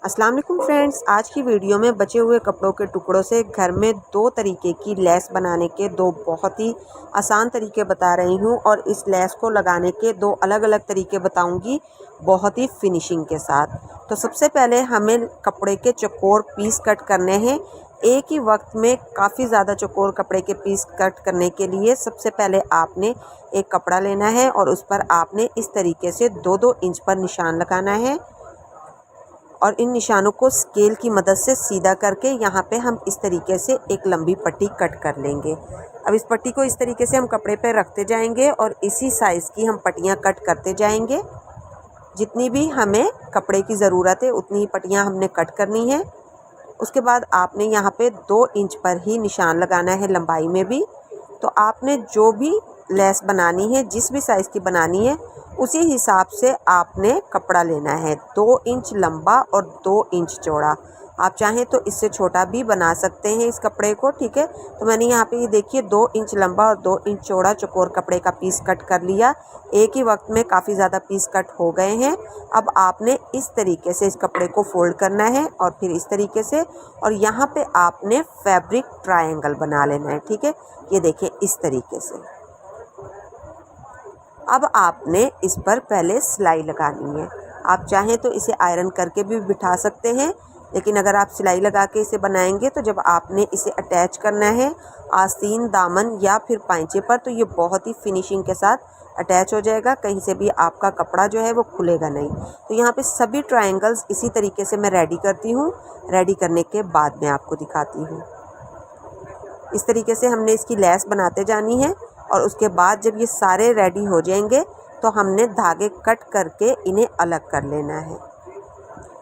अस्सलाम वालेकुम फ्रेंड्स, आज की वीडियो में बचे हुए कपड़ों के टुकड़ों से घर में दो तरीके की लेस बनाने के दो बहुत ही आसान तरीके बता रही हूँ और इस लेस को लगाने के दो अलग अलग तरीके बताऊँगी बहुत ही फिनिशिंग के साथ। तो सबसे पहले हमें कपड़े के चौकोर पीस कट करने हैं। एक ही वक्त में काफ़ी ज़्यादा चौकोर कपड़े के पीस कट करने के लिए सबसे पहले आपने एक कपड़ा लेना है और उस पर आपने इस तरीके से 2-2 इंच पर निशान लगाना है और इन निशानों को स्केल की मदद से सीधा करके यहाँ पे हम इस तरीके से एक लंबी पट्टी कट कर लेंगे। अब इस पट्टी को इस तरीके से हम कपड़े पे रखते जाएंगे और इसी साइज़ की हम पट्टियाँ कट करते जाएंगे। जितनी भी हमें कपड़े की ज़रूरत है उतनी ही पट्टियाँ हमने कट करनी है। उसके बाद आपने यहाँ पे 2 इंच पर ही निशान लगाना है लंबाई में भी। तो आपने जो भी लेस बनानी है, जिस भी साइज़ की बनानी है, उसी हिसाब से आपने कपड़ा लेना है। 2 इंच लंबा और 2 इंच चौड़ा। आप चाहें तो इससे छोटा भी बना सकते हैं इस कपड़े को, ठीक है। तो मैंने यहाँ पे ये देखिए 2 इंच लंबा और 2 इंच चौड़ा चौकोर कपड़े का पीस कट कर लिया। एक ही वक्त में काफ़ी ज़्यादा पीस कट हो गए हैं। अब आपने इस तरीके से इस कपड़े को फोल्ड करना है और फिर इस तरीके से, और यहाँ पे आपने फैब्रिक ट्रायंगल बना लेना है, ठीक है। ये देखिए इस तरीके से। अब आपने इस पर पहले सिलाई लगानी है। आप चाहें तो इसे आयरन करके भी बिठा सकते हैं, लेकिन अगर आप सिलाई लगा के इसे बनाएंगे तो जब आपने इसे अटैच करना है आस्तीन, दामन या फिर पाइंचे पर, तो ये बहुत ही फिनिशिंग के साथ अटैच हो जाएगा। कहीं से भी आपका कपड़ा जो है वो खुलेगा नहीं। तो यहाँ पे सभी ट्रायंगल्स इसी तरीके से मैं रेडी करती हूँ। रेडी करने के बाद मैं आपको दिखाती हूँ। इस तरीके से हमने इसकी लेस बनाते जानी है और उसके बाद जब ये सारे रेडी हो जाएंगे तो हमने धागे कट करके इन्हें अलग कर लेना है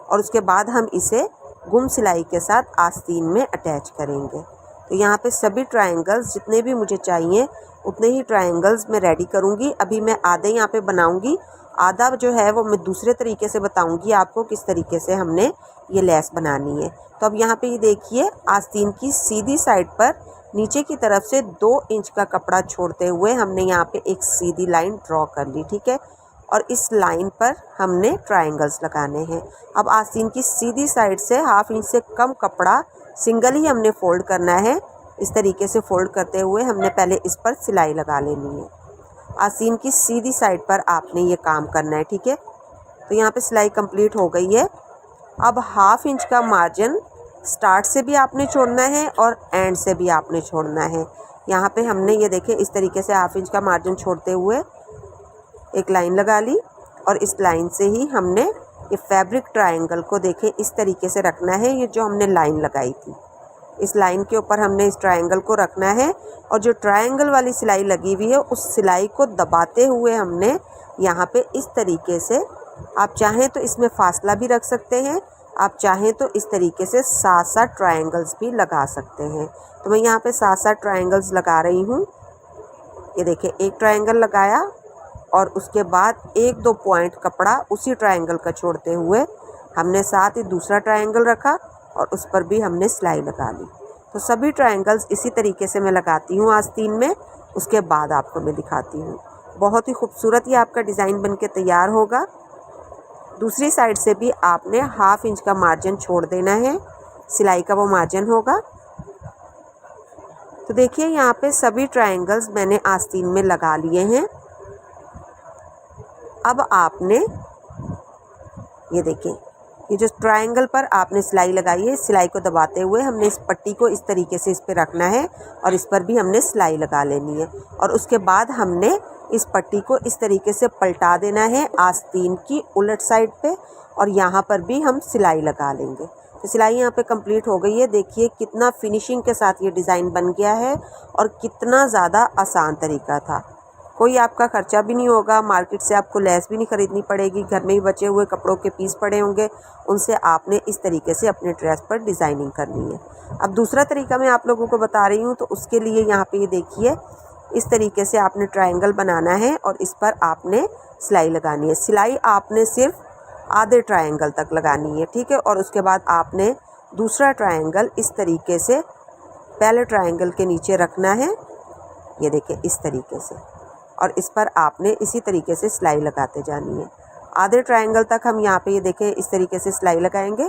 और उसके बाद हम इसे गुम सिलाई के साथ आस्तीन में अटैच करेंगे। तो यहाँ पे सभी ट्रायंगल्स जितने भी मुझे चाहिए उतने ही ट्रायंगल्स मैं रेडी करूँगी। अभी मैं आधे यहाँ पे बनाऊँगी, आधा जो है वो मैं दूसरे तरीके से बताऊँगी आपको किस तरीके से हमने ये लेस बनानी है। तो अब यहाँ पे ये देखिए आस्तीन की सीधी साइड पर नीचे की तरफ से 2 इंच का कपड़ा छोड़ते हुए हमने यहाँ पे एक सीधी लाइन ड्रॉ कर ली, ठीक है। और इस लाइन पर हमने ट्रायंगल्स लगाने हैं। अब आस्तीन की सीधी साइड से 1/2 इंच से कम कपड़ा सिंगल ही हमने फोल्ड करना है। इस तरीके से फोल्ड करते हुए हमने पहले इस पर सिलाई लगा लेनी है। आस्तीन की सीधी साइड पर आपने ये काम करना है, ठीक है। तो यहाँ पे सिलाई कंप्लीट हो गई है। अब 1/2 इंच का मार्जिन स्टार्ट से भी आपने छोड़ना है और एंड से भी आपने छोड़ना है। यहाँ पे हमने ये देखे इस तरीके से 1/2 इंच का मार्जिन छोड़ते हुए एक लाइन लगा ली और इस लाइन से ही हमने ये फैब्रिक ट्रायंगल को देखे इस तरीके से रखना है। ये जो हमने लाइन लगाई थी इस लाइन के ऊपर हमने इस ट्रायंगल को रखना है और जो ट्रायंगल वाली सिलाई लगी हुई है उस सिलाई को दबाते हुए हमने यहाँ पे इस तरीके से, आप चाहें तो इसमें फासला भी रख सकते हैं, आप चाहें तो इस तरीके से 7-7 ट्रायंगल्स भी लगा सकते हैं। तो मैं यहाँ पे 7-7 ट्रायंगल्स लगा रही हूँ। ये देखिए एक ट्रायंगल लगाया और उसके बाद 1-2 पॉइंट कपड़ा उसी ट्रायंगल का छोड़ते हुए हमने साथ ही दूसरा ट्रायंगल रखा और उस पर भी हमने सिलाई लगा ली। तो सभी ट्रायंगल्स इसी तरीके से मैं लगाती हूँ आस्तीन में। उसके बाद आपको मैं दिखाती हूँ। बहुत ही खूबसूरत ये आपका डिज़ाइन बन के तैयार होगा। दूसरी साइड से भी आपने 1/2 इंच का मार्जिन छोड़ देना है, सिलाई का वो मार्जिन होगा। तो देखिए यहाँ पे सभी ट्रायंगल्स मैंने आस्तीन में लगा लिए हैं। अब आपने ये देखिए ये जो ट्रायंगल पर आपने सिलाई लगाई है, सिलाई को दबाते हुए हमने इस पट्टी को इस तरीके से इस पे रखना है और इस पर भी हमने सिलाई लगा लेनी है और उसके बाद हमने इस पट्टी को इस तरीके से पलटा देना है आस्तीन की उलट साइड पे और यहाँ पर भी हम सिलाई लगा लेंगे। तो सिलाई यहाँ पे कंप्लीट हो गई है। देखिए कितना फिनिशिंग के साथ ये डिज़ाइन बन गया है और कितना ज़्यादा आसान तरीका था। कोई आपका खर्चा भी नहीं होगा, मार्केट से आपको लेस भी नहीं ख़रीदनी पड़ेगी। घर में ही बचे हुए कपड़ों के पीस पड़े होंगे, उनसे आपने इस तरीके से अपने ड्रेस पर डिज़ाइनिंग करनी है। अब दूसरा तरीका मैं आप लोगों को बता रही हूँ। तो उसके लिए यहाँ पे ये देखिए इस तरीके से आपने ट्रायंगल बनाना है और इस पर आपने सिलाई लगानी है। सिलाई आपने सिर्फ आधे ट्रायंगल तक लगानी है, ठीक है। और उसके बाद आपने दूसरा ट्रायंगल इस तरीके से पहले ट्रायंगल के नीचे रखना है। ये देखिए इस तरीके से, और इस पर आपने इसी तरीके से सिलाई लगाते जानी है। आधे ट्रायंगल तक हम यहाँ पे ये देखें इस तरीके से सिलाई लगाएंगे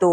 2